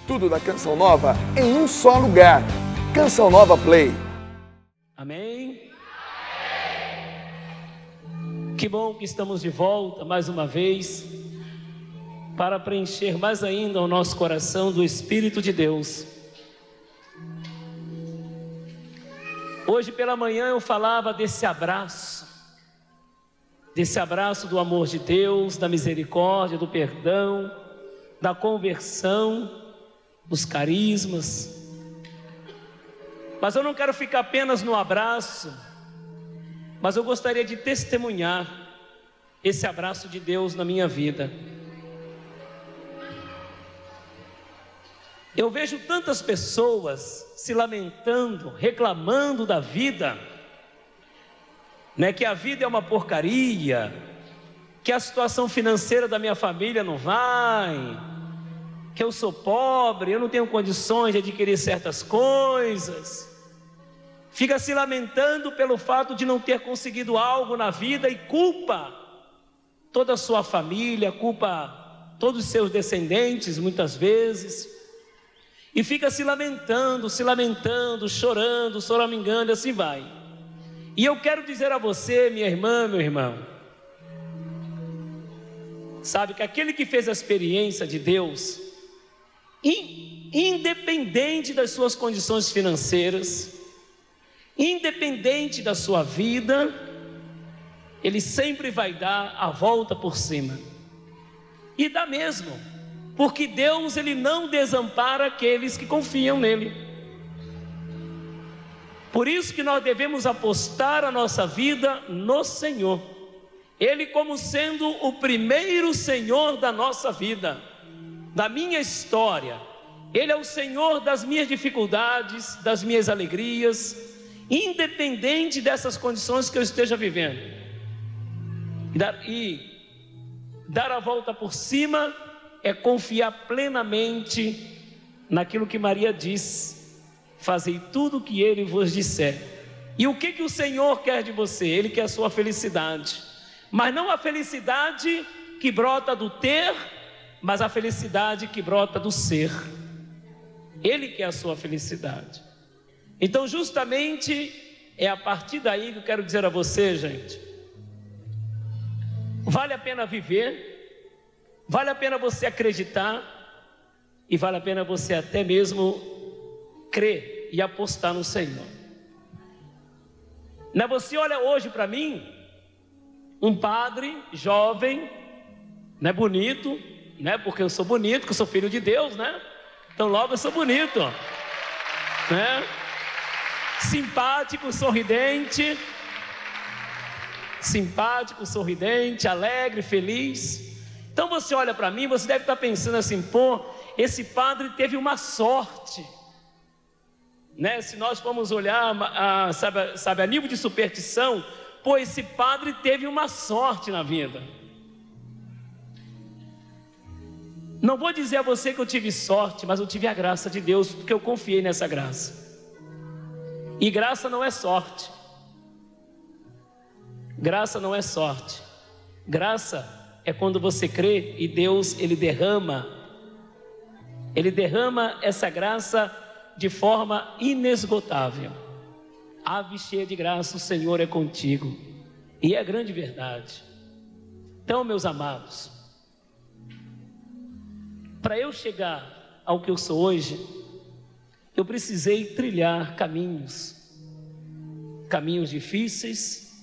Tudo da Canção Nova em um só lugar. Canção Nova Play. Amém? Que bom que estamos de volta mais uma vez para preencher mais ainda o nosso coração do Espírito de Deus. Hoje pela manhã eu falava desse abraço do amor de Deus, da misericórdia, do perdão, da conversão, dos carismas. Mas eu não quero ficar apenas no abraço, mas eu gostaria de testemunhar esse abraço de Deus na minha vida. Eu vejo tantas pessoas se lamentando, reclamando da vida, né? Que a vida é uma porcaria, que a situação financeira da minha família não vai, que eu sou pobre, eu não tenho condições de adquirir certas coisas. Fica se lamentando pelo fato de não ter conseguido algo na vida e culpa toda a sua família, culpa todos os seus descendentes muitas vezes. E fica se lamentando, chorando, choramingando, assim vai. E eu quero dizer a você, minha irmã, meu irmão, sabe que aquele que fez a experiência de Deus, independente das suas condições financeiras, independente da sua vida, Ele sempre vai dar a volta por cima. E dá mesmo, porque Deus, Ele não desampara aqueles que confiam nele. Por isso que nós devemos apostar a nossa vida no Senhor, Ele como sendo o primeiro Senhor da nossa vida, da minha história. Ele é o Senhor das minhas dificuldades, das minhas alegrias, independente dessas condições que eu esteja vivendo. E dar a volta por cima é confiar plenamente naquilo que Maria diz: fazei tudo o que Ele vos disser. E o que o Senhor quer de você? Ele quer a sua felicidade, mas não a felicidade que brota do ter, mas a felicidade que brota do ser. Ele quer a sua felicidade. Então justamente é a partir daí que eu quero dizer a você, gente, vale a pena viver, vale a pena você acreditar e vale a pena você até mesmo crer e apostar no Senhor. Né? Você olha hoje para mim, um padre jovem, né, bonito, né, porque eu sou bonito, porque eu sou filho de Deus, né? Então logo eu sou bonito, né? Simpático, sorridente, alegre, feliz. Então você olha para mim, você deve estar pensando assim: pô, esse padre teve uma sorte, né? Se nós formos olhar, sabe, a nível de superstição, pô, esse padre teve uma sorte na vida. Não vou dizer a você que eu tive sorte, mas eu tive a graça de Deus, porque eu confiei nessa graça. E graça não é sorte. Graça não é sorte. Graça é quando você crê e Deus, Ele derrama essa graça de forma inesgotável. Ave cheia de graça, o Senhor é contigo. E é a grande verdade. Então, meus amados, para eu chegar ao que eu sou hoje, eu precisei trilhar caminhos difíceis,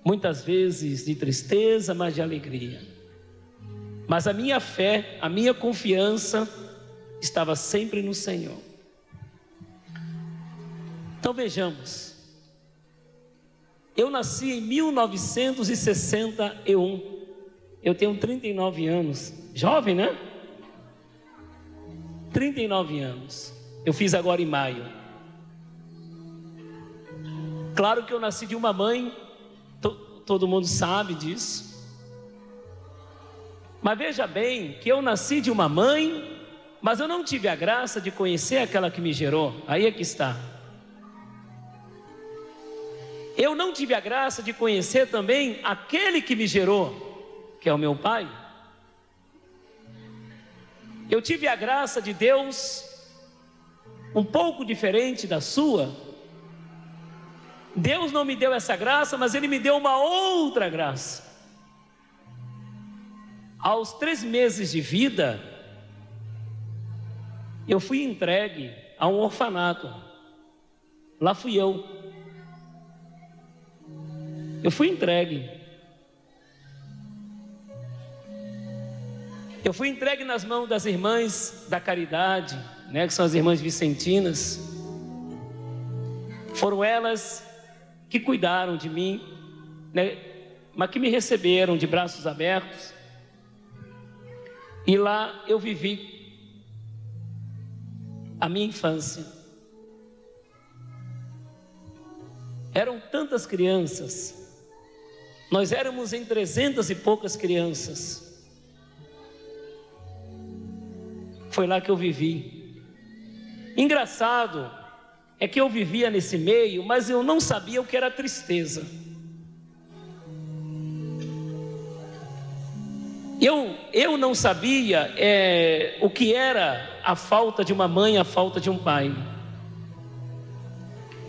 muitas vezes de tristeza, mas de alegria. Mas a minha fé, a minha confiança estava sempre no Senhor. Então vejamos, eu nasci em 1961, eu tenho 39 anos, jovem, né? 39 anos, eu fiz agora em maio. Claro que eu nasci de uma mãe, todo mundo sabe disso. Mas veja bem que eu nasci de uma mãe, mas eu não tive a graça de conhecer aquela que me gerou. Aí é que está. Eu não tive a graça de conhecer também aquele que me gerou, que é o meu pai. Eu tive a graça de Deus um pouco diferente da sua. Deus não me deu essa graça, mas Ele me deu uma outra graça. Aos 3 meses de vida, eu fui entregue a um orfanato. Lá fui eu. Eu fui entregue. Eu fui entregue nas mãos das irmãs da caridade, né, que são as irmãs vicentinas. Foram elas que cuidaram de mim, né, mas que me receberam de braços abertos. E lá eu vivi a minha infância. Eram tantas crianças. Nós éramos em 300 e poucas crianças. Foi lá que eu vivi. Engraçado é que eu vivia nesse meio, mas eu não sabia o que era tristeza. Eu não sabia o que era a falta de uma mãe, a falta de um pai.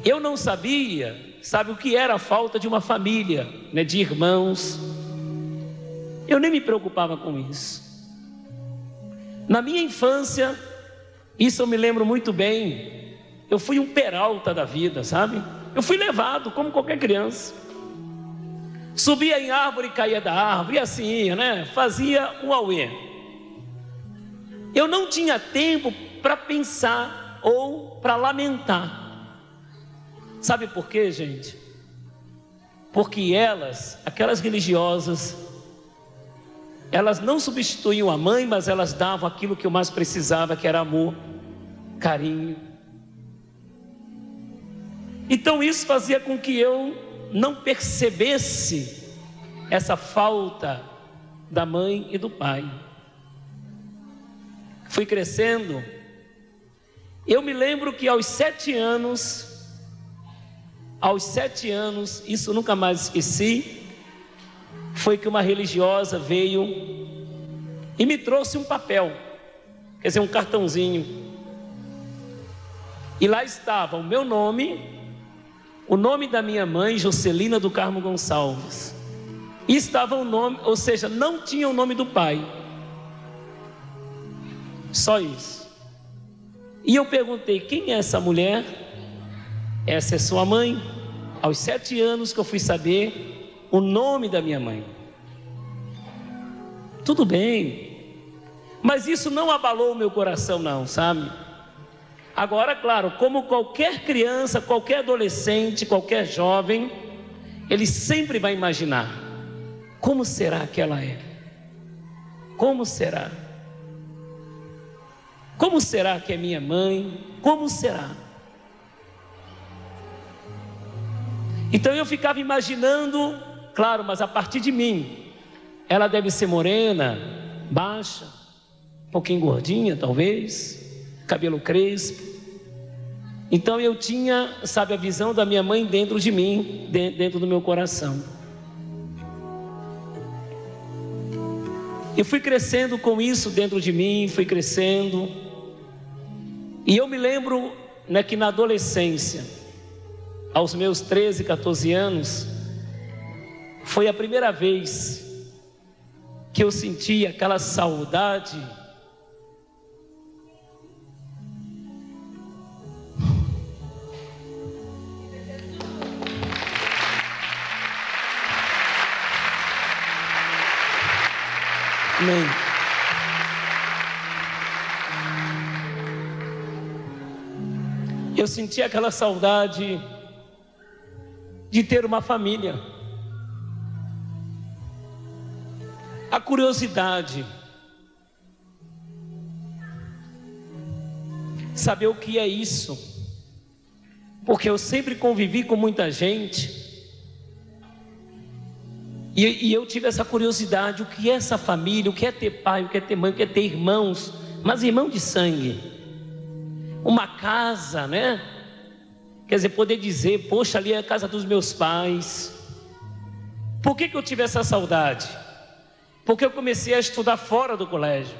Eu não sabia, sabe, o que era a falta de uma família, né, de irmãos. Eu nem me preocupava com isso. Na minha infância, isso eu me lembro muito bem, eu fui um peralta da vida, sabe? Eu fui levado como qualquer criança. Subia em árvore e caía da árvore, e assim ia, né? Fazia um auê. Eu não tinha tempo para pensar ou para lamentar. Sabe por quê, gente? Porque elas, aquelas religiosas, elas não substituíam a mãe, mas elas davam aquilo que eu mais precisava, que era amor, carinho. Então isso fazia com que eu não percebesse essa falta da mãe e do pai. Fui crescendo. Eu me lembro que aos 7 anos, isso eu nunca mais esqueci, foi que uma religiosa veio e me trouxe um papel, quer dizer, um cartãozinho. E lá estava o meu nome, o nome da minha mãe, Jocelina do Carmo Gonçalves. E estava o nome, ou seja, não tinha o nome do pai. Só isso. E eu perguntei: quem é essa mulher? Essa é sua mãe? Aos 7 anos que eu fui saber o nome da minha mãe. Tudo bem, mas isso não abalou o meu coração não, sabe? Agora, claro, como qualquer criança, qualquer adolescente, qualquer jovem, ele sempre vai imaginar: como será que ela é? Como será? Como será que é minha mãe? Como será? Então eu ficava imaginando, claro, mas a partir de mim, ela deve ser morena, baixa, um pouquinho gordinha talvez, cabelo crespo. Então eu tinha, sabe, a visão da minha mãe dentro de mim, dentro do meu coração. Eu fui crescendo com isso dentro de mim, fui crescendo. E eu me lembro, né, que na adolescência, aos meus 13, 14 anos, foi a primeira vez que eu senti aquela saudade Amém. Eu senti aquela saudade de ter uma família. A curiosidade, saber o que é isso, porque eu sempre convivi com muita gente, e eu tive essa curiosidade: o que é essa família, o que é ter pai, o que é ter mãe, o que é ter irmãos, mas irmão de sangue, uma casa, né? Quer dizer, poder dizer: poxa, ali é a casa dos meus pais. Por que eu tive essa saudade? Porque eu comecei a estudar fora do colégio.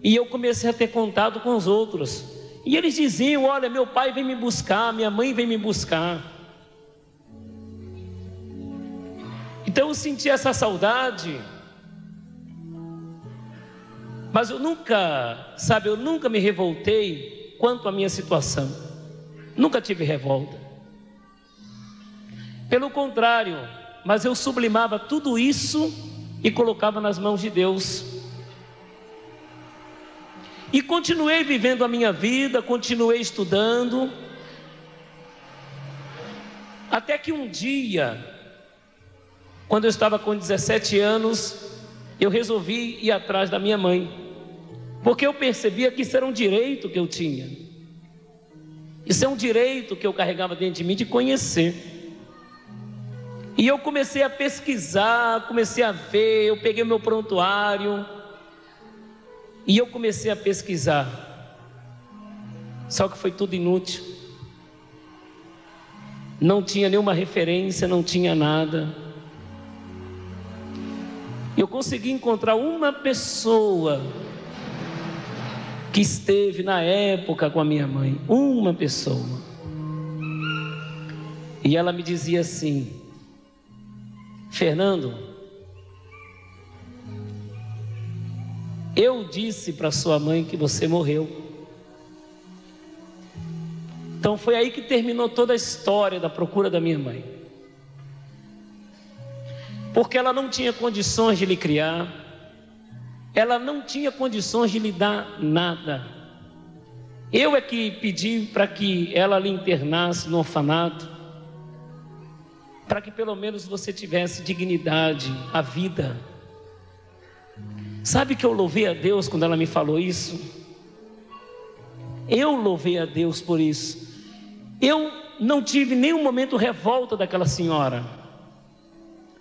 E eu comecei a ter contato com os outros. E eles diziam: olha, meu pai vem me buscar, minha mãe vem me buscar. Então eu senti essa saudade. Mas eu nunca me revoltei quanto à minha situação. Nunca tive revolta. Pelo contrário, mas eu sublimava tudo isso e colocava nas mãos de Deus. E continuei vivendo a minha vida, continuei estudando, até que um dia, quando eu estava com 17 anos, eu resolvi ir atrás da minha mãe, porque eu percebia que isso era um direito que eu tinha. Isso é um direito que eu carregava dentro de mim de conhecer. E eu comecei a pesquisar, comecei a ver, eu peguei o meu prontuário e eu comecei a pesquisar. Só que foi tudo inútil. Não tinha nenhuma referência, não tinha nada. Eu consegui encontrar uma pessoa que esteve na época com a minha mãe, uma pessoa. E ela me dizia assim: Fernando, eu disse para sua mãe que você morreu. Então foi aí que terminou toda a história da procura da minha mãe. Porque ela não tinha condições de lhe criar, ela não tinha condições de lhe dar nada. Eu é que pedi para que ela lhe internasse no orfanato, para que pelo menos você tivesse dignidade, a vida. Sabe que eu louvei a Deus quando ela me falou isso? Eu louvei a Deus por isso. Eu não tive nenhum momento revolta daquela senhora,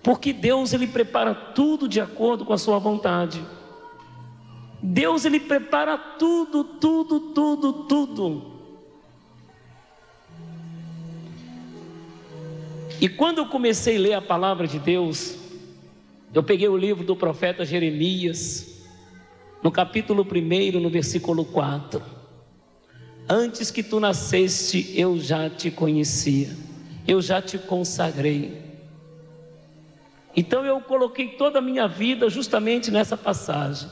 porque Deus, Ele prepara tudo de acordo com a sua vontade. Deus, Ele prepara tudo. E quando eu comecei a ler a palavra de Deus, eu peguei o livro do profeta Jeremias, no capítulo 1, no versículo 4. Antes que tu nasceste, eu já te conhecia, eu já te consagrei. Então eu coloquei toda a minha vida justamente nessa passagem.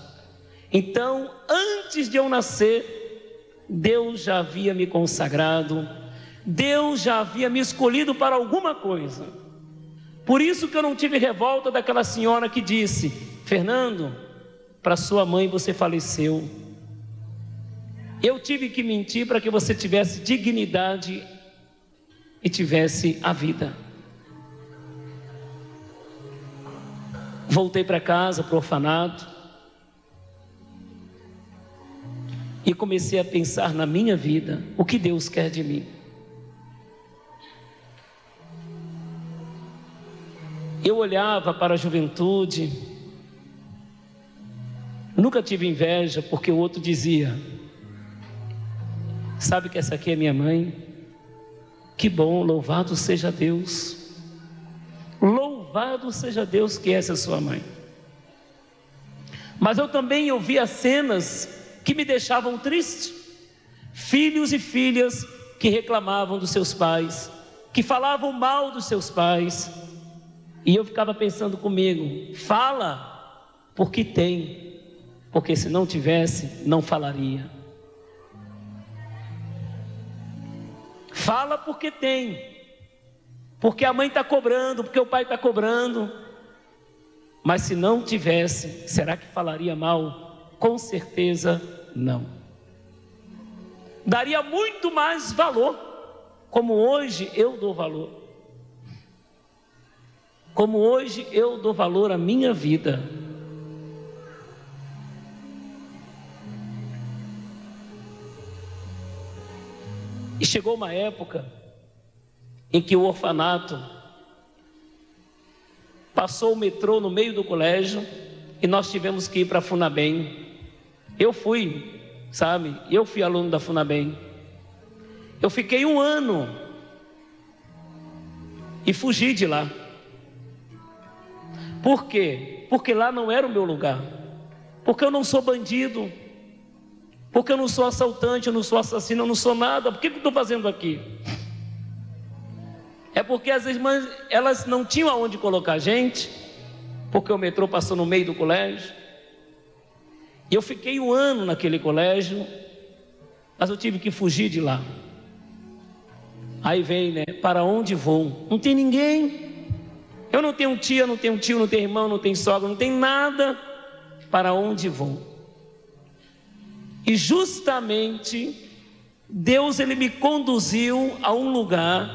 Então, antes de eu nascer, Deus já havia me consagrado, Deus já havia me escolhido para alguma coisa. Por isso que eu não tive revolta daquela senhora que disse: Fernando, para sua mãe você faleceu. Eu tive que mentir para que você tivesse dignidade e tivesse a vida. Voltei para casa, para o orfanato, e comecei a pensar na minha vida, o que Deus quer de mim. Eu olhava para a juventude, nunca tive inveja, porque o outro dizia: sabe que essa aqui é minha mãe? Que bom, louvado seja Deus. Louvado seja Deus que essa é sua mãe. Mas eu também ouvia cenas que me deixavam triste. Filhos e filhas que reclamavam dos seus pais, que falavam mal dos seus pais. E eu ficava pensando comigo: fala porque tem, porque se não tivesse, não falaria. Fala porque tem, porque a mãe está cobrando, porque o pai está cobrando. Mas se não tivesse, será que falaria mal? Com certeza não. Daria muito mais valor, como hoje eu dou valor. Como hoje eu dou valor à minha vida. E chegou uma época em que o orfanato passou o metrô no meio do colégio e nós tivemos que ir para a Funabem. Eu fui aluno da Funabem. Eu fiquei 1 ano e fugi de lá. Por quê? Porque lá não era o meu lugar. Porque eu não sou bandido, Porque eu não sou assaltante, eu não sou assassino, eu não sou nada. Por que eu estou fazendo aqui? É porque as irmãs, elas não tinham aonde colocar a gente, porque o metrô passou no meio do colégio. E eu fiquei 1 ano naquele colégio, mas eu tive que fugir de lá. Aí vem, né? Para onde vou? Não tem ninguém. Eu não tenho tia, não tenho tio, não tenho irmão, não tenho sogra, não tenho nada. Para onde vou? E justamente Deus, Ele me conduziu a um lugar,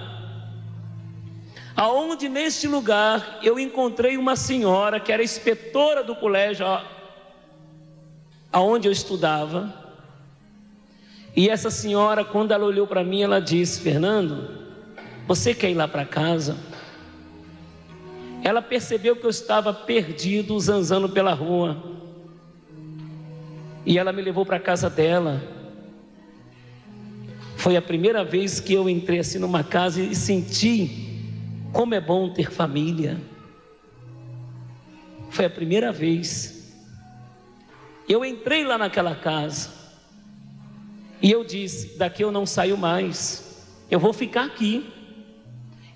aonde neste lugar eu encontrei uma senhora que era inspetora do colégio aonde eu estudava. E essa senhora, quando ela olhou para mim, ela disse: Fernando, você quer ir lá para casa? Ela percebeu que eu estava perdido, zanzando pela rua, e ela me levou para a casa dela. Foi a primeira vez que eu entrei assim numa casa e senti como é bom ter família. Foi a primeira vez. Eu entrei lá naquela casa e eu disse: daqui eu não saio mais, eu vou ficar aqui,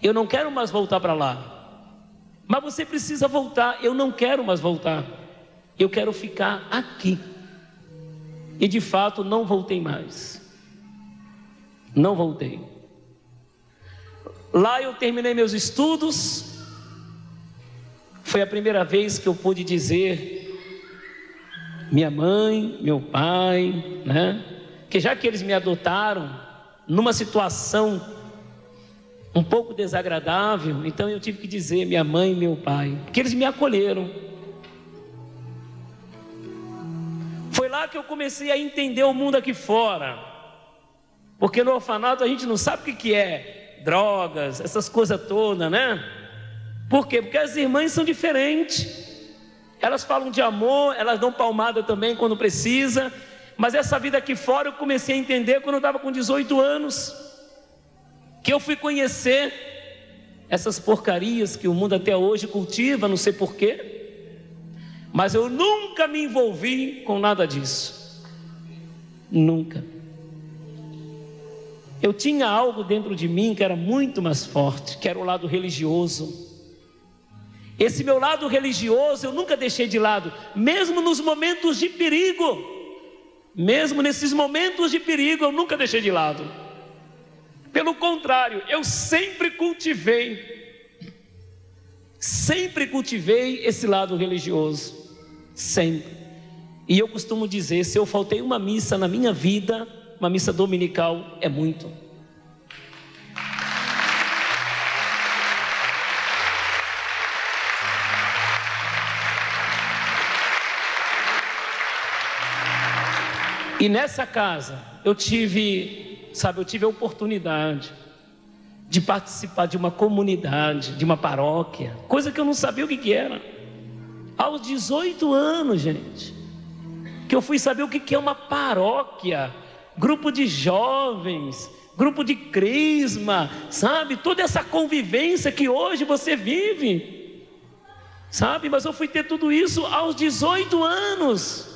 eu não quero mais voltar para lá. Mas você precisa voltar. Eu não quero mais voltar, eu quero ficar aqui. E de fato não voltei mais. Não voltei. Lá eu terminei meus estudos. Foi a primeira vez que eu pude dizer: minha mãe, meu pai, né? Que já que eles me adotaram numa situação um pouco desagradável, então eu tive que dizer minha mãe e meu pai, porque eles me acolheram. Foi lá que eu comecei a entender o mundo aqui fora, porque no orfanato a gente não sabe o que é drogas, essas coisas todas, né? Por quê? Porque as irmãs são diferentes, elas falam de amor, elas dão palmada também quando precisa, mas essa vida aqui fora eu comecei a entender quando eu estava com 18 anos, que eu fui conhecer essas porcarias que o mundo até hoje cultiva, não sei porquê. Mas eu nunca me envolvi com nada disso. Nunca. Eu tinha algo dentro de mim que era muito mais forte, que era o lado religioso. Esse meu lado religioso eu nunca deixei de lado, mesmo nos momentos de perigo. Mesmo nesses momentos de perigo eu nunca deixei de lado. Pelo contrário, eu sempre cultivei esse lado religioso. Sempre. E eu costumo dizer: se eu faltei uma missa na minha vida, uma missa dominical, é muito. E nessa casa eu tive a oportunidade de participar de uma comunidade, de uma paróquia, coisa que eu não sabia o que era. Aos 18 anos, gente, que eu fui saber o que é uma paróquia, grupo de jovens, grupo de crisma, sabe? Toda essa convivência que hoje você vive, sabe? Mas eu fui ter tudo isso aos 18 anos.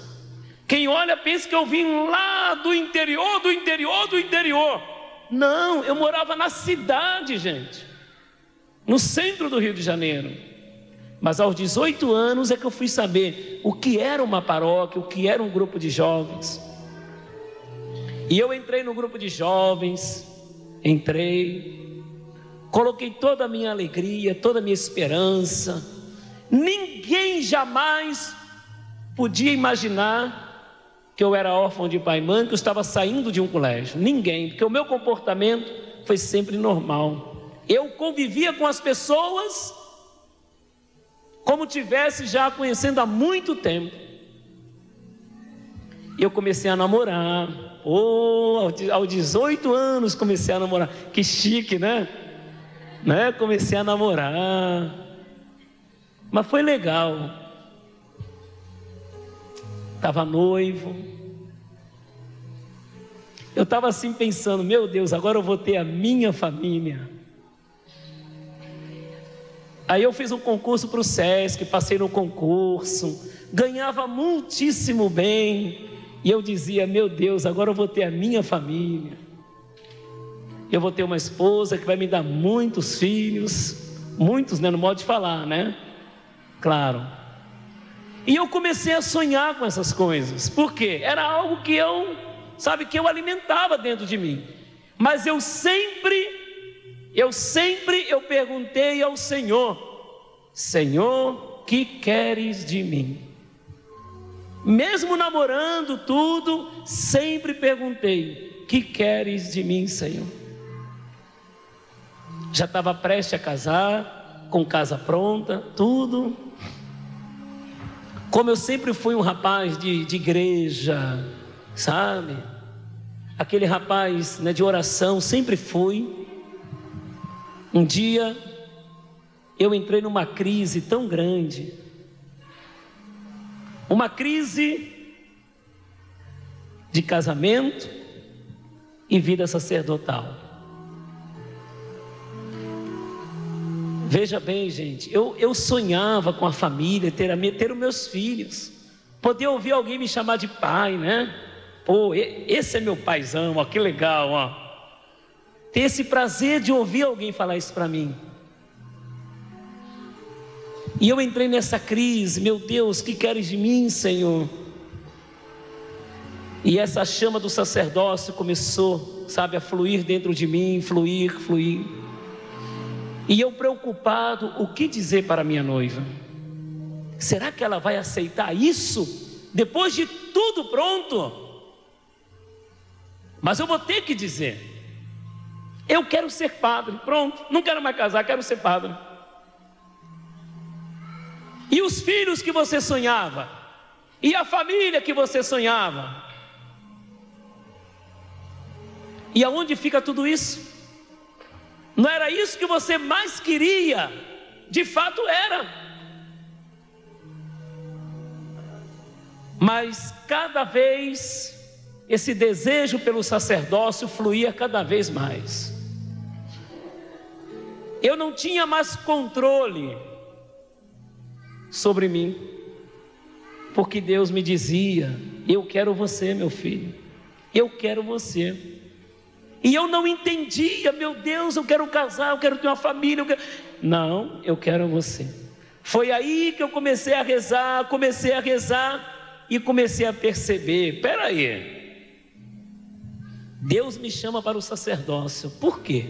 Quem olha pensa que eu vim lá do interior. Não, eu morava na cidade, gente, no centro do Rio de Janeiro. Mas aos 18 anos é que eu fui saber o que era uma paróquia, o que era um grupo de jovens. E eu entrei no grupo de jovens, coloquei toda a minha alegria, toda a minha esperança. Ninguém jamais podia imaginar que eu era órfão de pai e mãe, que eu estava saindo de um colégio. Ninguém, porque o meu comportamento foi sempre normal. Eu convivia com as pessoas como tivesse já conhecendo há muito tempo. E eu comecei a namorar. Aos 18 anos comecei a namorar. Que chique, né? Comecei a namorar. Mas foi legal. Estava noivo. Eu estava assim pensando: meu Deus, agora eu vou ter a minha família. Aí eu fiz um concurso para o SESC, passei no concurso, ganhava muitíssimo bem, E eu dizia: meu Deus, agora eu vou ter a minha família, eu vou ter uma esposa que vai me dar muitos filhos, muitos, né, no modo de falar, né? Claro. E eu comecei a sonhar com essas coisas. Por quê? Era algo que eu alimentava dentro de mim. Mas eu perguntei ao Senhor: Senhor, que queres de mim? Mesmo namorando tudo, sempre perguntei: que queres de mim, Senhor? Já estava prestes a casar, com casa pronta, tudo. Como eu sempre fui um rapaz de igreja, sabe? Aquele rapaz, né, de oração, sempre fui. Um dia, eu entrei numa crise tão grande. Uma crise de casamento e vida sacerdotal. Veja bem, gente, eu sonhava com a família, ter os meus filhos, poder ouvir alguém me chamar de pai, né? Pô, esse é meu paizão, ó, que legal, ó. Ter esse prazer de ouvir alguém falar isso para mim. E eu entrei nessa crise: meu Deus, que queres de mim, Senhor? E essa chama do sacerdócio começou, sabe, a fluir dentro de mim, fluir. E eu preocupado, o que dizer para minha noiva? Será que ela vai aceitar isso? Depois de tudo pronto? Mas eu vou ter que dizer: eu quero ser padre, pronto, não quero mais casar, quero ser padre. E os filhos que você sonhava? E a família que você sonhava? E aonde fica tudo isso? Não era isso que você mais queria? De fato era. Mas cada vez esse desejo pelo sacerdócio fluía cada vez mais. Eu não tinha mais controle sobre mim, porque Deus me dizia: eu quero você, meu filho, eu quero você. E eu não entendia: meu Deus, eu quero casar, eu quero ter uma família, Não, eu quero você. Foi aí que eu comecei a rezar e comecei a perceber: espera aí, Deus me chama para o sacerdócio, por quê?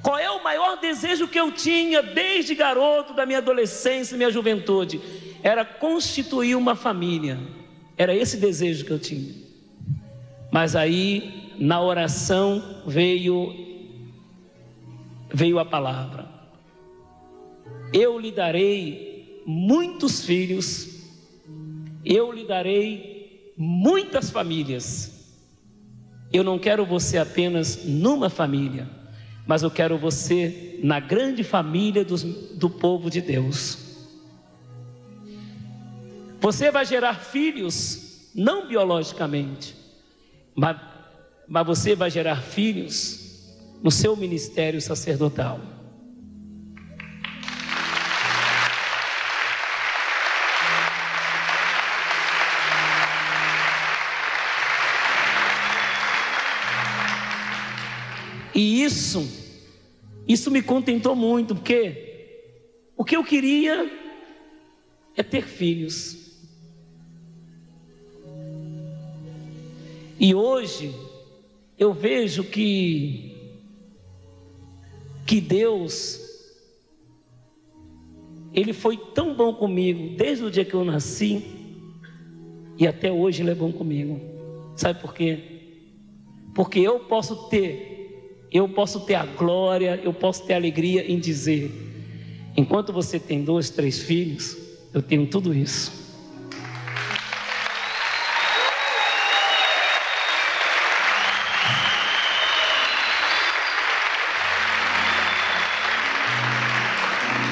Qual é o maior desejo que eu tinha desde garoto, da minha adolescência, minha juventude? Era constituir uma família. Era esse desejo que eu tinha. Mas aí, na oração, veio a palavra: eu lhe darei muitos filhos, eu lhe darei muitas famílias. Eu não quero você apenas numa família, mas eu quero você na grande família do povo de Deus. Você vai gerar filhos, não biologicamente, mas você vai gerar filhos no seu ministério sacerdotal. E isso me contentou muito, porque o que eu queria é ter filhos. E hoje eu vejo que Deus, Ele foi tão bom comigo desde o dia que eu nasci, e até hoje Ele é bom comigo. Sabe por quê? Porque eu posso ter a glória, eu posso ter a alegria em dizer: enquanto você tem 2, 3 filhos, eu tenho tudo isso.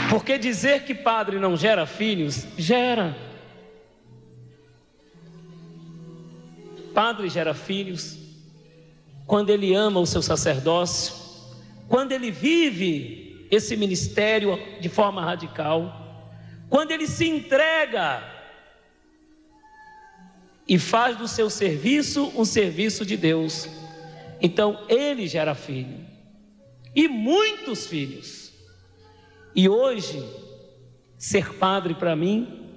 Porque dizer que padre não gera filhos, gera. Padre gera filhos quando ele ama o seu sacerdócio, quando ele vive esse ministério de forma radical, quando ele se entrega e faz do seu serviço um serviço de Deus. Então ele gera filho, e muitos filhos. E hoje, ser padre para mim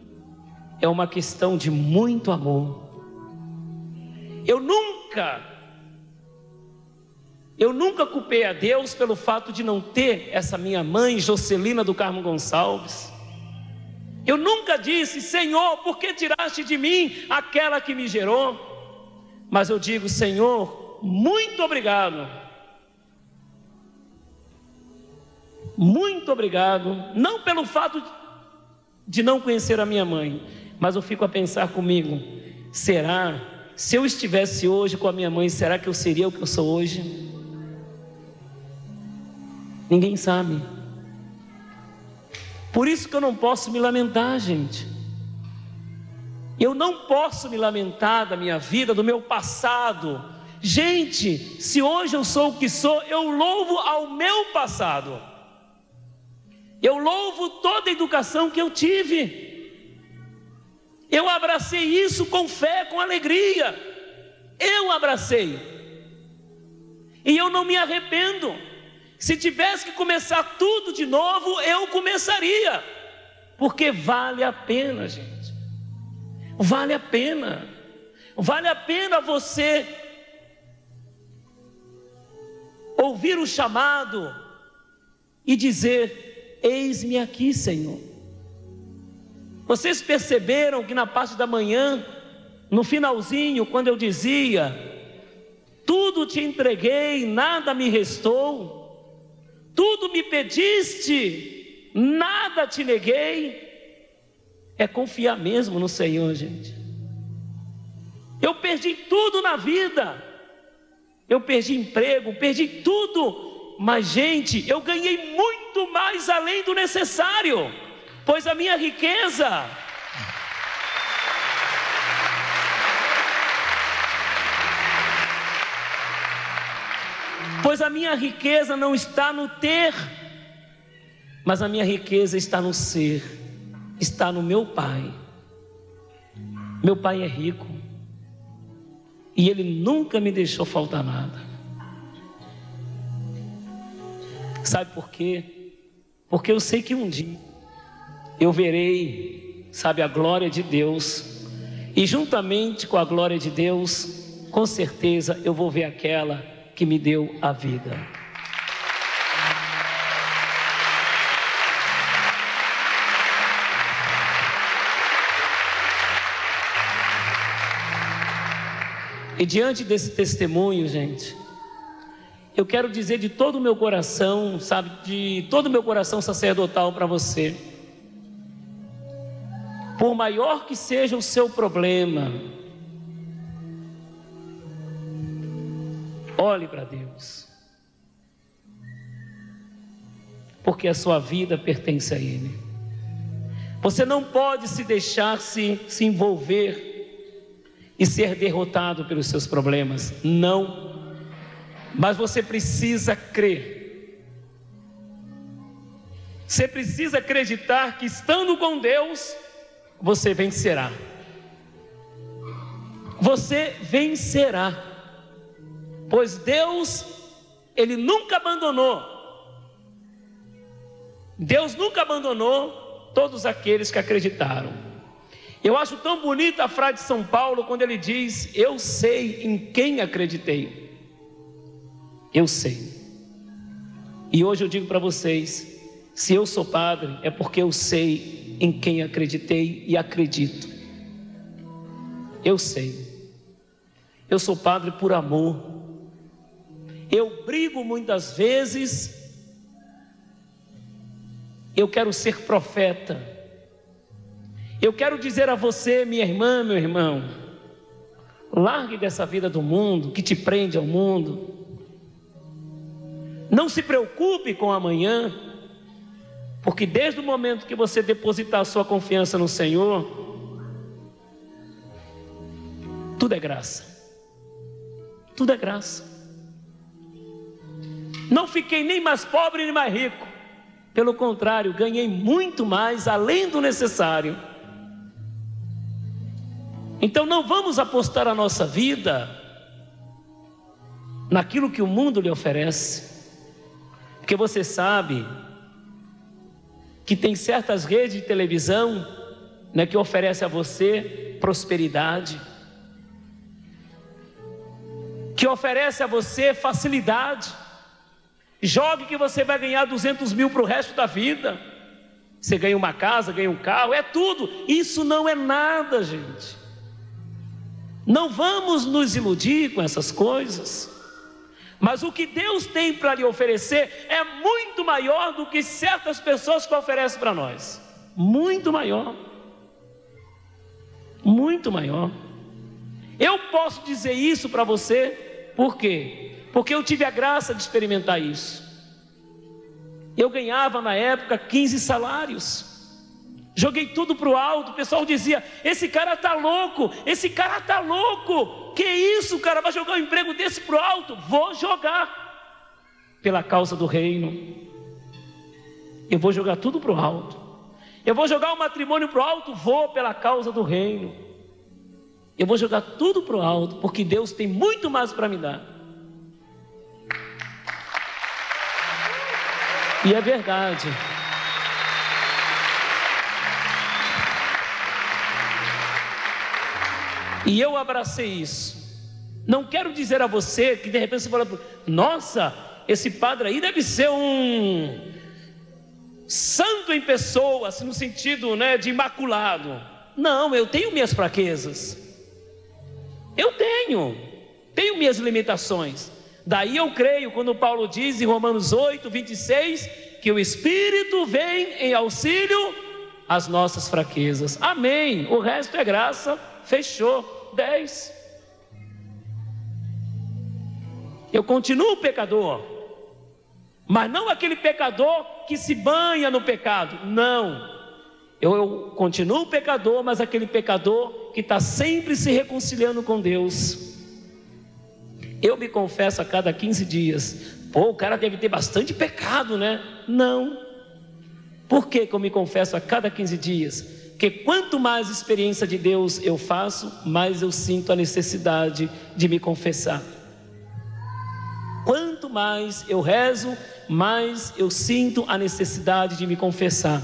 é uma questão de muito amor. Eu nunca culpei a Deus pelo fato de não ter essa minha mãe, Jocelina do Carmo Gonçalves. Eu nunca disse: Senhor, por que tiraste de mim aquela que me gerou? Mas eu digo: Senhor, muito obrigado. Muito obrigado, não pelo fato de não conhecer a minha mãe, mas eu fico a pensar comigo: será, se eu estivesse hoje com a minha mãe, será que eu seria o que eu sou hoje? Ninguém sabe. Por isso que eu não posso me lamentar, gente. Eu não posso me lamentar da minha vida, do meu passado. Gente, se hoje eu sou o que sou, eu louvo ao meu passado. Eu louvo toda a educação que eu tive. Eu abracei isso com fé, com alegria. Eu abracei. E eu não me arrependo. Se tivesse que começar tudo de novo, eu começaria. Porque vale a pena, gente. Vale a pena. Vale a pena você ouvir o chamado e dizer: eis-me aqui, Senhor. Vocês perceberam que na parte da manhã, no finalzinho, quando eu dizia: tudo te entreguei, nada me restou, tudo me pediste, nada te neguei. É confiar mesmo no Senhor, gente. Eu perdi tudo na vida, eu perdi emprego, perdi tudo, mas, gente, eu ganhei muito mais além do necessário, pois a minha riqueza não está no ter, mas a minha riqueza está no ser, está no meu Pai. Meu Pai é rico e Ele nunca me deixou faltar nada. Sabe por quê? Porque eu sei que um dia eu verei, sabe, a glória de Deus, e juntamente com a glória de Deus, com certeza eu vou ver aquela que me deu a vida. E diante desse testemunho, gente, eu quero dizer de todo o meu coração, sabe, de todo o meu coração sacerdotal para você: por maior que seja o seu problema, olhe para Deus, porque a sua vida pertence a Ele. Você não pode se deixar se envolver e ser derrotado pelos seus problemas, não. Mas você precisa crer. Você precisa acreditar que estando com Deus, você vencerá. Você vencerá. Pois Deus, Ele nunca abandonou. Deus nunca abandonou todos aqueles que acreditaram. Eu acho tão bonita a frase de São Paulo quando ele diz: eu sei em quem acreditei. Eu sei. E hoje eu digo para vocês: se eu sou padre, é porque eu sei em quem acreditei e acredito. Eu sei. Eu sou padre por amor. Eu brigo muitas vezes. Eu quero ser profeta. Eu quero dizer a você, minha irmã, meu irmão: largue dessa vida do mundo que te prende ao mundo. Não se preocupe com amanhã, porque desde o momento que você depositar a sua confiança no Senhor, tudo é graça. Tudo é graça. Não fiquei nem mais pobre nem mais rico. Pelo contrário, ganhei muito mais além do necessário. Então não vamos apostar a nossa vida naquilo que o mundo lhe oferece, porque você sabe que tem certas redes de televisão, né, que oferece a você prosperidade, que oferece a você facilidade. Jogue que você vai ganhar 200 mil para o resto da vida. Você ganha uma casa, ganha um carro, é tudo. Isso não é nada, gente. Não vamos nos iludir com essas coisas. Mas o que Deus tem para lhe oferecer é muito maior do que certas pessoas que oferecem para nós. Muito maior. Muito maior. Eu posso dizer isso para você. Por quê? Porque eu tive a graça de experimentar isso. Eu ganhava na época 15 salários. Joguei tudo para o alto. O pessoal dizia: esse cara está louco, esse cara está louco. Que isso, cara, vai jogar um emprego desse para o alto? Vou jogar, pela causa do reino. Eu vou jogar tudo para o alto. Eu vou jogar o matrimônio para o alto? Vou, pela causa do reino. Eu vou jogar tudo para o alto, porque Deus tem muito mais para me dar. E é verdade. E eu abracei isso. Não quero dizer a você que de repente você fala: nossa, esse padre aí deve ser um santo em pessoa, assim, no sentido, né, de imaculado. Não, eu tenho minhas fraquezas. Eu tenho minhas limitações. Daí eu creio quando Paulo diz em Romanos 8, 26, que o Espírito vem em auxílio às nossas fraquezas. Amém. O resto é graça. Fechou. 10. Eu continuo pecador, mas não aquele pecador que se banha no pecado. Não. Eu continuo pecador, mas aquele pecador que está sempre se reconciliando com Deus. Eu me confesso a cada 15 dias. Pô, o cara deve ter bastante pecado, né? Não. Por que eu me confesso a cada 15 dias? Porque quanto mais experiência de Deus eu faço, mais eu sinto a necessidade de me confessar. Quanto mais eu rezo, mais eu sinto a necessidade de me confessar.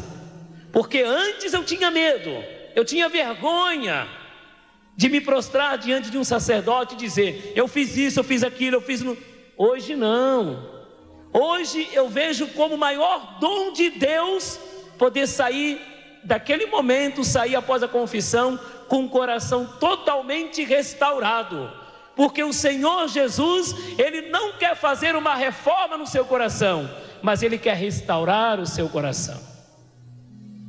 Porque antes eu tinha medo, eu tinha vergonha de me prostrar diante de um sacerdote e dizer: eu fiz isso, eu fiz aquilo, eu fiz... Hoje não. Hoje eu vejo como o maior dom de Deus poder sair daquele momento, sair após a confissão com o coração totalmente restaurado. Porque o Senhor Jesus, Ele não quer fazer uma reforma no seu coração, mas Ele quer restaurar o seu coração.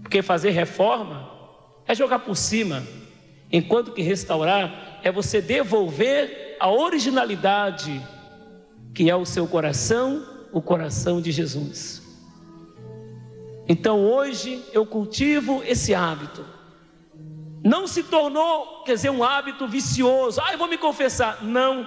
Porque fazer reforma é jogar por cima, enquanto que restaurar é você devolver a originalidade que é o seu coração, o coração de Jesus. Então hoje eu cultivo esse hábito. Não se tornou, quer dizer, um hábito vicioso. Eu vou me confessar. Não.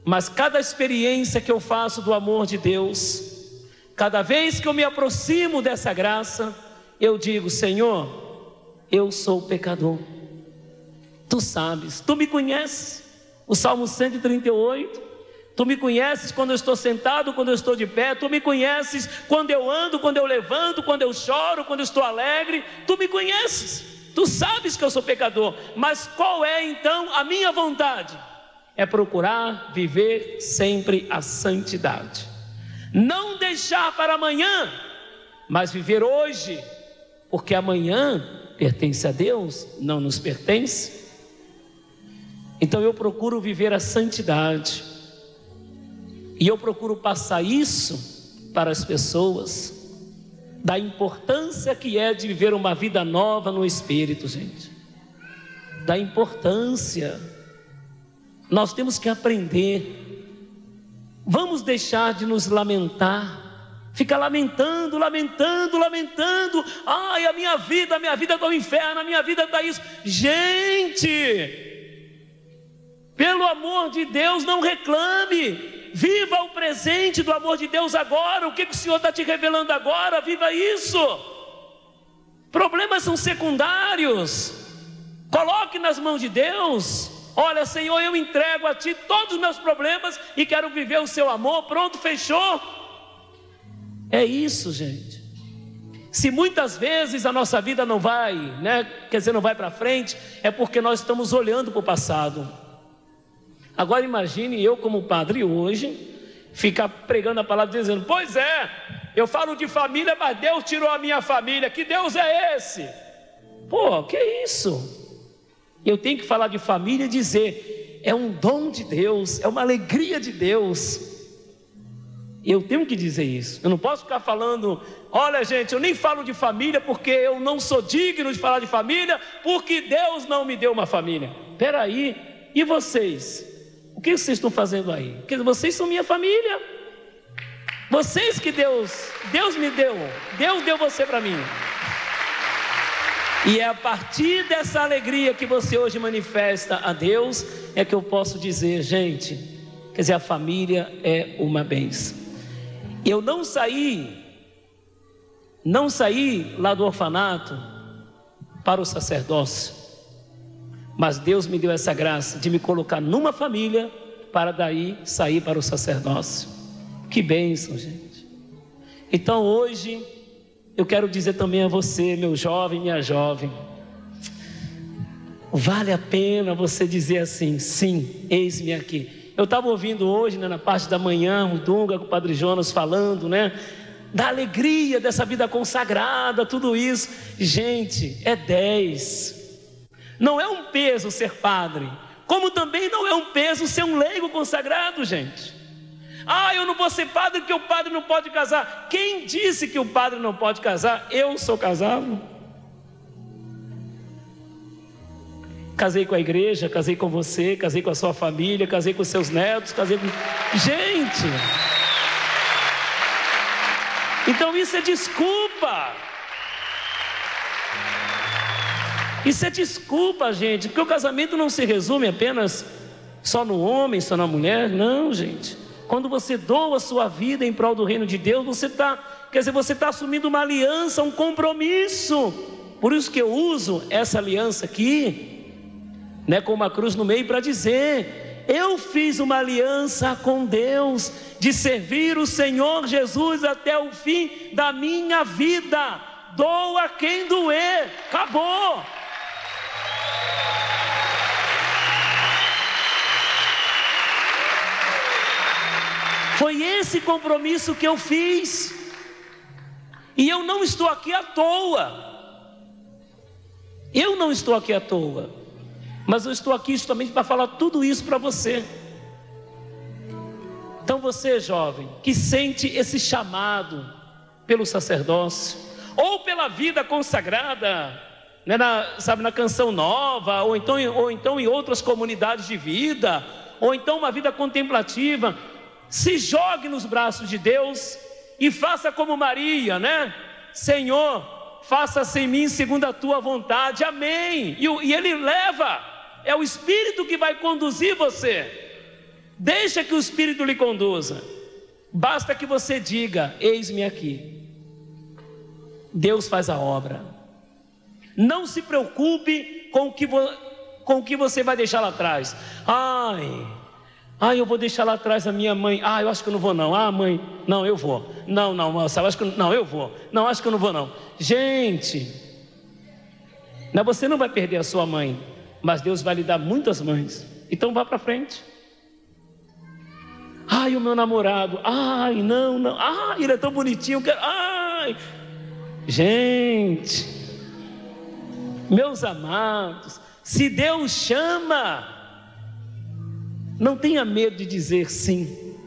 Mas cada experiência que eu faço do amor de Deus, cada vez que eu me aproximo dessa graça, eu digo: Senhor, eu sou pecador. Tu sabes, tu me conheces. O Salmo 138. Tu me conheces quando eu estou sentado, quando eu estou de pé. Tu me conheces quando eu ando, quando eu levanto, quando eu choro, quando eu estou alegre. Tu me conheces. Tu sabes que eu sou pecador. Mas qual é então a minha vontade? É procurar viver sempre a santidade. Não deixar para amanhã, mas viver hoje. Porque amanhã pertence a Deus, não nos pertence. Então eu procuro viver a santidade. E eu procuro passar isso para as pessoas, da importância que é de viver uma vida nova no Espírito, gente. Da importância. Nós temos que aprender. Vamos deixar de nos lamentar. Ficar lamentando. Ai, a minha vida está no inferno, a minha vida está isso. Gente, pelo amor de Deus, não reclame. Viva o presente do amor de Deus agora. O que o Senhor está te revelando agora? Viva isso. Problemas são secundários. Coloque nas mãos de Deus. Olha, Senhor, eu entrego a Ti todos os meus problemas e quero viver o Seu amor. Pronto, fechou. É isso, gente. Se muitas vezes a nossa vida não vai, não vai para frente, é porque nós estamos olhando para o passado. Agora imagine eu como padre hoje, ficar pregando a palavra dizendo: pois é, eu falo de família, mas Deus tirou a minha família. Que Deus é esse? Pô, que isso? Eu tenho que falar de família e dizer: é um dom de Deus, é uma alegria de Deus. Eu tenho que dizer isso. Eu não posso ficar falando: olha, gente, eu nem falo de família porque eu não sou digno de falar de família, porque Deus não me deu uma família. Espera aí, e vocês? O que vocês estão fazendo aí? Porque vocês são minha família. Vocês que Deus me deu. Deus deu você para mim. E é a partir dessa alegria que você hoje manifesta a Deus, é que eu posso dizer: gente, quer dizer, a família é uma bênção. Eu não saí lá do orfanato para o sacerdócio, mas Deus me deu essa graça de me colocar numa família para daí sair para o sacerdócio. Que bênção, gente. Então hoje eu quero dizer também a você, meu jovem, minha jovem, vale a pena você dizer assim: sim, eis-me aqui. Eu estava ouvindo hoje, na parte da manhã, o Dunga com o Padre Jonas falando, da alegria dessa vida consagrada, tudo isso. Gente, é 10. Não é um peso ser padre, como também não é um peso ser um leigo consagrado, gente. Eu não vou ser padre porque o padre não pode casar. Quem disse que o padre não pode casar? Eu sou casado. Casei com a igreja, casei com você, casei com a sua família, casei com os seus netos, casei com... Gente! Então isso é desculpa. Isso é desculpa, gente, porque o casamento não se resume apenas só no homem, só na mulher. Não, gente. Quando você doa a sua vida em prol do reino de Deus, você está assumindo uma aliança, um compromisso. Por isso que eu uso essa aliança aqui, com uma cruz no meio, para dizer: eu fiz uma aliança com Deus de servir o Senhor Jesus até o fim da minha vida. Doa quem doer. Acabou. Foi esse compromisso que eu fiz. E eu não estou aqui à toa. Eu não estou aqui à toa. Mas eu estou aqui justamente para falar tudo isso para você. Então você, jovem, que sente esse chamado pelo sacerdócio, ou pela vida consagrada, na Canção Nova, ou então em outras comunidades de vida, ou então uma vida contemplativa, se jogue nos braços de Deus e faça como Maria, Senhor, faça-se em mim segundo a tua vontade. Amém. E Ele leva. É o Espírito que vai conduzir você. Deixa que o Espírito lhe conduza. Basta que você diga: eis-me aqui. Deus faz a obra. Não se preocupe com o que você vai deixar lá atrás. Eu vou deixar lá atrás a minha mãe. Eu acho que eu não vou não. Mãe, não, eu vou. Não, moça, eu vou. Não, acho que eu não vou não. Gente, você não vai perder a sua mãe, mas Deus vai lhe dar muitas mães. Então vá para frente. O meu namorado. Não. Ele é tão bonitinho. Gente, meus amados, se Deus chama, não tenha medo de dizer sim.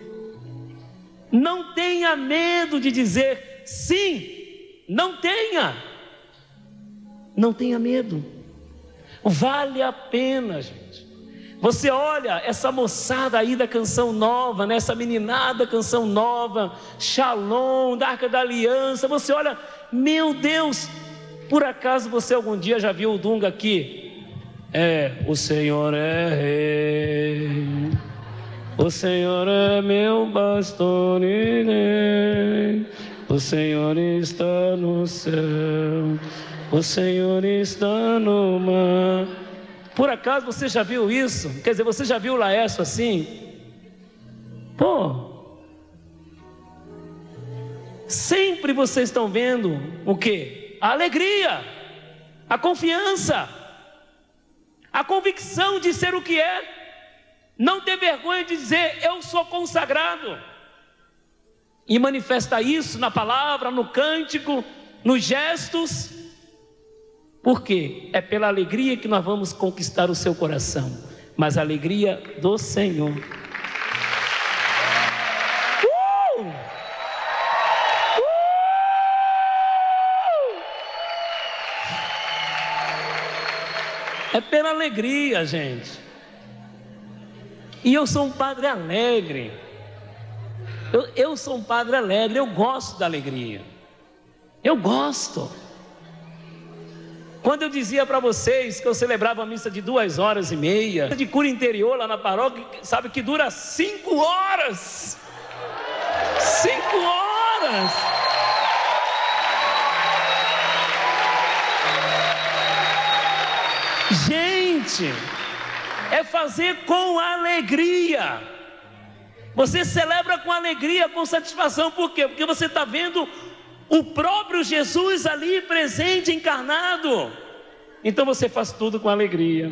Não tenha medo de dizer sim. Não tenha medo. Vale a pena, gente. Você olha essa moçada aí da Canção Nova, essa meninada Canção Nova, Shalom, da Arca da Aliança. Você olha, meu Deus, por acaso você algum dia já viu o Dunga aqui? O Senhor é Rei, o Senhor é meu pastor e Rei, o Senhor está no céu, o Senhor está no mar. Por acaso você já viu isso? Quer dizer, você já viu o Laércio assim? Pô, sempre vocês estão vendo o quê? A alegria, a confiança, a convicção de ser o que é. Não ter vergonha de dizer, eu sou consagrado. E manifesta isso na palavra, no cântico, nos gestos. Por quê? É pela alegria que nós vamos conquistar o seu coração. Mas a alegria do Senhor. É pela alegria, gente. E eu sou um padre alegre. Eu sou um padre alegre, eu gosto da alegria. Eu gosto. Quando eu dizia para vocês que eu celebrava a missa de 2h30, de cura interior lá na paróquia, sabe que dura 5 horas. 5 horas. Gente, é fazer com alegria. Você celebra com alegria, com satisfação. Por quê? Porque você está vendo o próprio Jesus ali presente, encarnado. Então você faz tudo com alegria.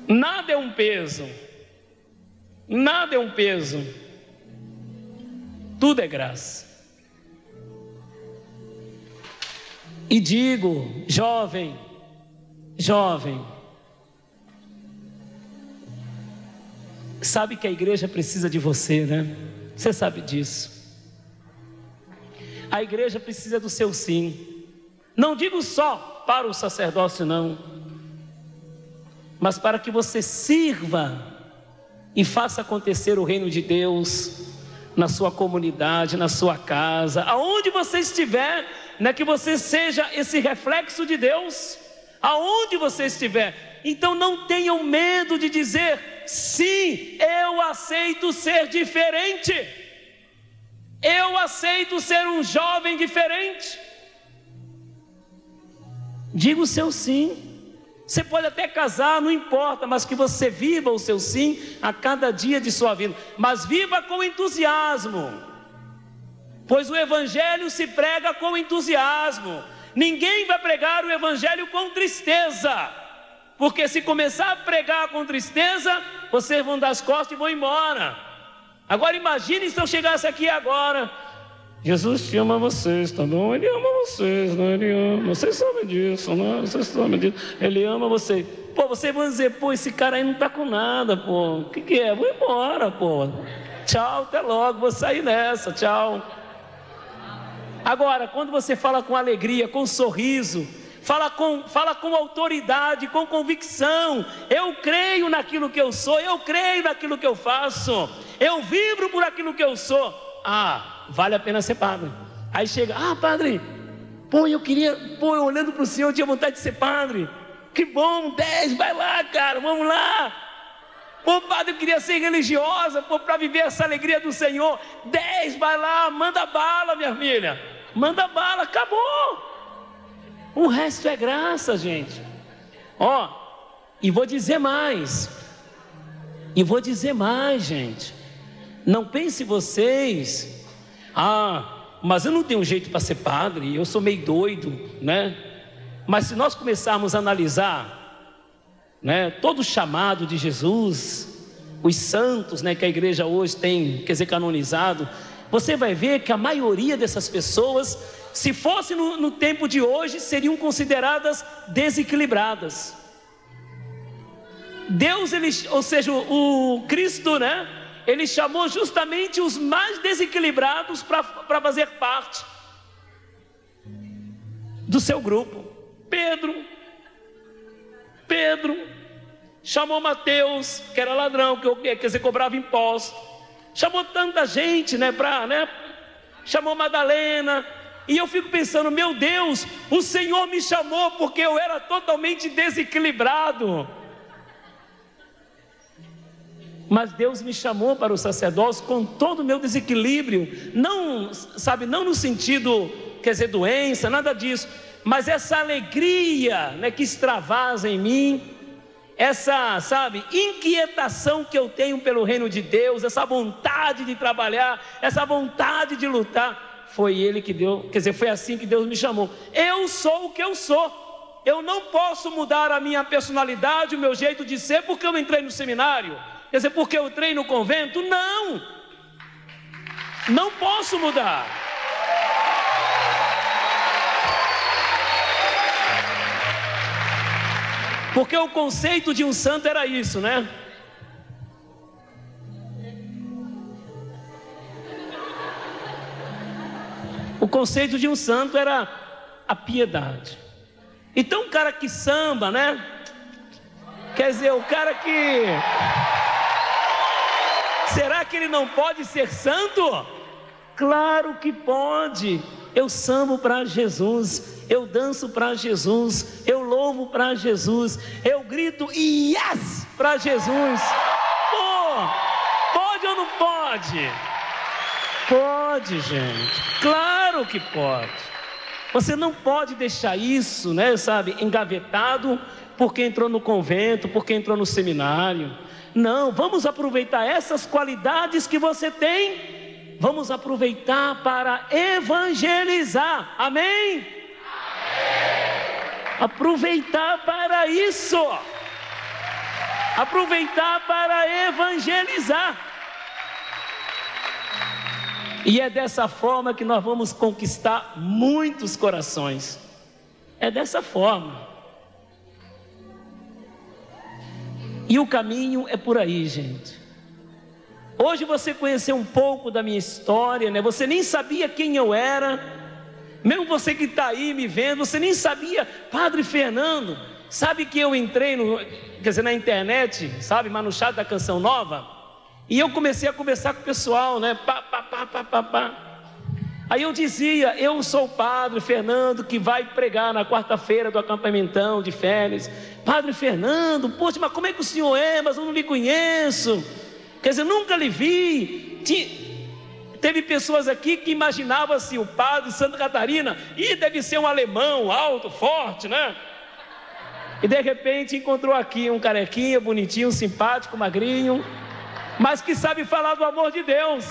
Nada é um peso. Nada é um peso. Tudo é graça. E digo, jovem, sabe que a igreja precisa de você, né? Você sabe disso. A igreja precisa do seu sim. Não digo só para o sacerdócio, não, mas para que você sirva e faça acontecer o reino de Deus na sua comunidade, na sua casa, aonde você estiver, né? Que você seja esse reflexo de Deus, aonde você estiver. Então não tenham medo de dizer, sim, eu aceito ser diferente. Eu aceito ser um jovem diferente. Diga o seu sim. Você pode até casar, não importa, mas que você viva o seu sim a cada dia de sua vida. Mas viva com entusiasmo, pois o evangelho se prega com entusiasmo. Ninguém vai pregar o evangelho com tristeza, porque se começar a pregar com tristeza, vocês vão dar as costas e vão embora. Agora imagine se eu chegasse aqui agora, Jesus te ama vocês, tá bom? Ele ama vocês, né? Ele ama, vocês sabem disso, né? Vocês sabem disso, Ele ama vocês. Pô, vocês vão dizer, pô, esse cara aí não tá com nada, pô, o que é? Vou embora, pô, tchau, até logo, vou sair dessa, tchau. Agora, quando você fala com alegria, com sorriso, fala com autoridade, com convicção, eu creio naquilo que eu sou, eu creio naquilo que eu faço, eu vibro por aquilo que eu sou, vale a pena ser padre. Aí chega, padre, pô, eu olhando para o senhor, eu tinha vontade de ser padre, que bom, 10, vai lá, cara, vamos lá. Pô, padre, eu queria ser religiosa, pô, para viver essa alegria do Senhor. 10, vai lá, manda bala, minha filha, manda bala, acabou. O resto é graça, gente. E vou dizer mais, gente. Não pense vocês, mas eu não tenho jeito para ser padre, eu sou meio doido, né? Mas se nós começarmos a analisar, né, todo o chamado de Jesus, os santos, né, que a igreja hoje tem, quer dizer, canonizado, você vai ver que a maioria dessas pessoas, se fosse no tempo de hoje, seriam consideradas desequilibradas. Deus, ou seja, o Cristo, né? Ele chamou justamente os mais desequilibrados para fazer parte do seu grupo. Pedro chamou Mateus, que era ladrão, quer dizer, cobrava imposto. Chamou tanta gente, né? Chamou Madalena. E eu fico pensando, meu Deus, o Senhor me chamou porque eu era totalmente desequilibrado. Mas Deus me chamou para o sacerdócio com todo o meu desequilíbrio. Não no sentido, quer dizer, doença, nada disso. Mas essa alegria, né, que extravasa em mim, essa, sabe, inquietação que eu tenho pelo reino de Deus, essa vontade de trabalhar, essa vontade de lutar, foi Ele que deu, quer dizer, foi assim que Deus me chamou. Eu sou o que eu sou, eu não posso mudar a minha personalidade, o meu jeito de ser, porque eu entrei no seminário, quer dizer, porque eu entrei no convento, não posso mudar. Porque o conceito de um santo era isso, né? O conceito de um santo era a piedade. Então o cara que samba, né? Quer dizer, o cara que... Será que ele não pode ser santo? Claro que pode. Eu sambo para Jesus, eu danço para Jesus, eu louvo para Jesus, eu grito yes para Jesus. Pô, pode ou não pode? Pode, gente, claro que pode. Você não pode deixar isso, né, sabe, engavetado porque entrou no convento, porque entrou no seminário. Não, vamos aproveitar essas qualidades que você tem. Vamos aproveitar para evangelizar, amém? Amém? Aproveitar para isso, aproveitar para evangelizar. E é dessa forma que nós vamos conquistar muitos corações, é dessa forma. E o caminho é por aí, gente. Hoje você conheceu um pouco da minha história, né? Você nem sabia quem eu era. Mesmo você que está aí me vendo, você nem sabia. Padre Fernando, sabe que eu entrei na internet, sabe, mas no chat da Canção Nova, e eu comecei a conversar com o pessoal, né? Aí eu dizia, eu sou o Padre Fernando que vai pregar na quarta-feira do acampamentão de férias. Padre Fernando, poxa, mas como é que o senhor é? Mas eu não lhe conheço. Quer dizer, nunca lhe vi. Teve pessoas aqui que imaginavam assim, o padre de Santa Catarina, e deve ser um alemão, alto, forte, né? E de repente encontrou aqui um carequinha, bonitinho, simpático, magrinho, mas que sabe falar do amor de Deus.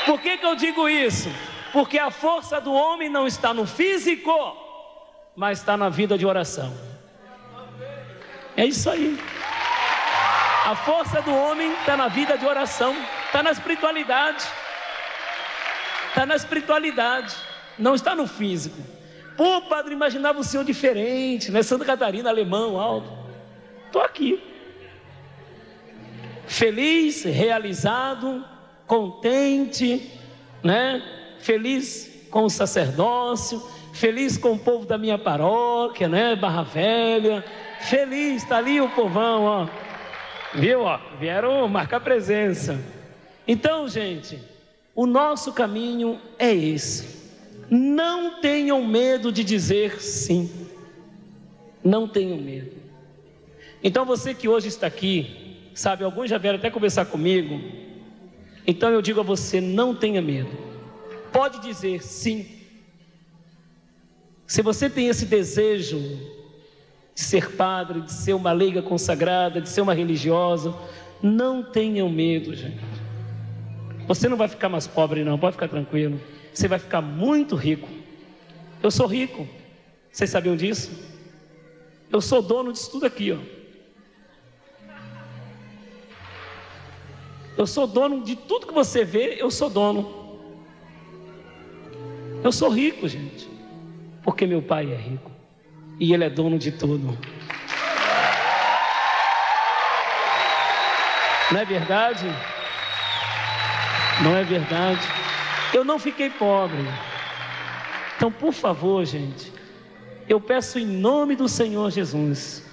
Por que eu digo isso? Porque a força do homem não está no físico, mas está na vida de oração. É isso aí. A força do homem está na vida de oração, está na espiritualidade. Está na espiritualidade, não está no físico. Pô, padre, imaginava o senhor diferente, né? Santa Catarina, alemão, alto. Estou aqui. Feliz, realizado, contente, né? Feliz com o sacerdócio, feliz com o povo da minha paróquia, né? Barra Velha, feliz, está ali o povão, ó. Viu, ó? Vieram marcar presença. Então, gente, o nosso caminho é esse. Não tenham medo de dizer sim. Não tenham medo. Então você que hoje está aqui, sabe, alguns já vieram até conversar comigo. Então eu digo a você, não tenha medo. Pode dizer sim. Se você tem esse desejo de ser padre, de ser uma leiga consagrada, de ser uma religiosa, não tenham medo, gente. Você não vai ficar mais pobre não, pode ficar tranquilo. Você vai ficar muito rico. Eu sou rico. Vocês sabiam disso? Eu sou dono disso tudo aqui, ó. Eu sou dono de tudo que você vê, eu sou dono. Eu sou rico, gente. Porque meu pai é rico. E ele é dono de tudo. Não é verdade? Não é verdade? Eu não fiquei pobre. Então, por favor, gente, eu peço em nome do Senhor Jesus,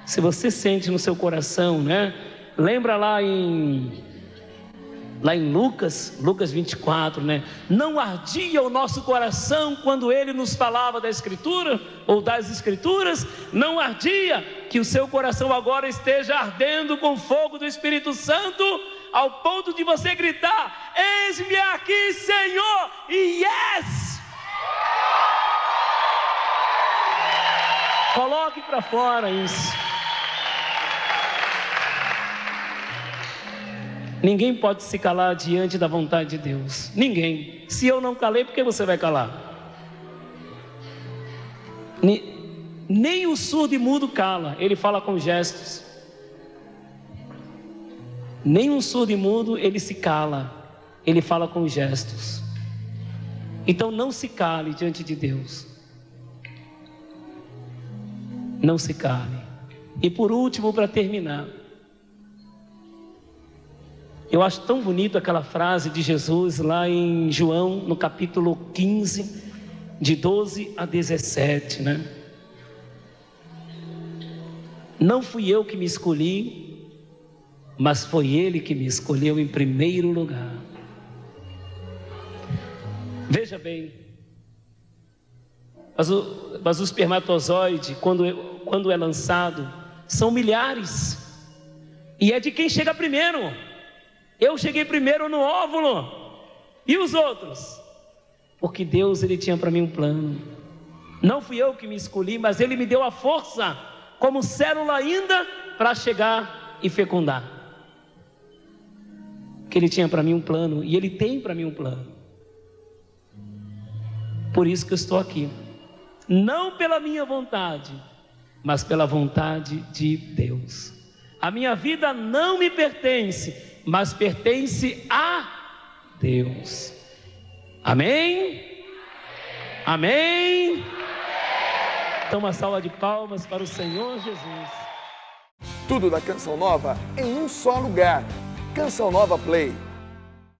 se você sente no seu coração, né? Lembra lá em lá em Lucas 24, né? Não ardia o nosso coração quando ele nos falava da Escritura, ou das Escrituras? Não ardia? Que o seu coração agora esteja ardendo com fogo do Espírito Santo, ao ponto de você gritar: eis-me aqui, Senhor, e yes! Coloque para fora isso. Ninguém pode se calar diante da vontade de Deus. Ninguém. Se eu não calei, por que você vai calar? Nem o surdo e mudo cala, ele fala com gestos. Nem um surdo e mudo ele se cala, ele fala com gestos. Então não se cale diante de Deus. Não se cale. E por último, para terminar, eu acho tão bonito aquela frase de Jesus lá em João, no capítulo 15, de 12 a 17, né? Não fui eu que me escolhi, mas foi Ele que me escolheu em primeiro lugar. Veja bem, mas o espermatozoide, quando é lançado, são milhares, e é de quem chega primeiro. Eu cheguei primeiro no óvulo, e os outros? Porque Deus, Ele tinha para mim um plano. Não fui eu que me escolhi, mas Ele me deu a força, como célula ainda, para chegar e fecundar. Que Ele tinha para mim um plano, e Ele tem para mim um plano. Por isso que eu estou aqui. Não pela minha vontade, mas pela vontade de Deus. A minha vida não me pertence, mas pertence a Deus. Amém? Amém? Então uma salva de palmas para o Senhor Jesus. Tudo da Canção Nova em um só lugar. Canção Nova Play.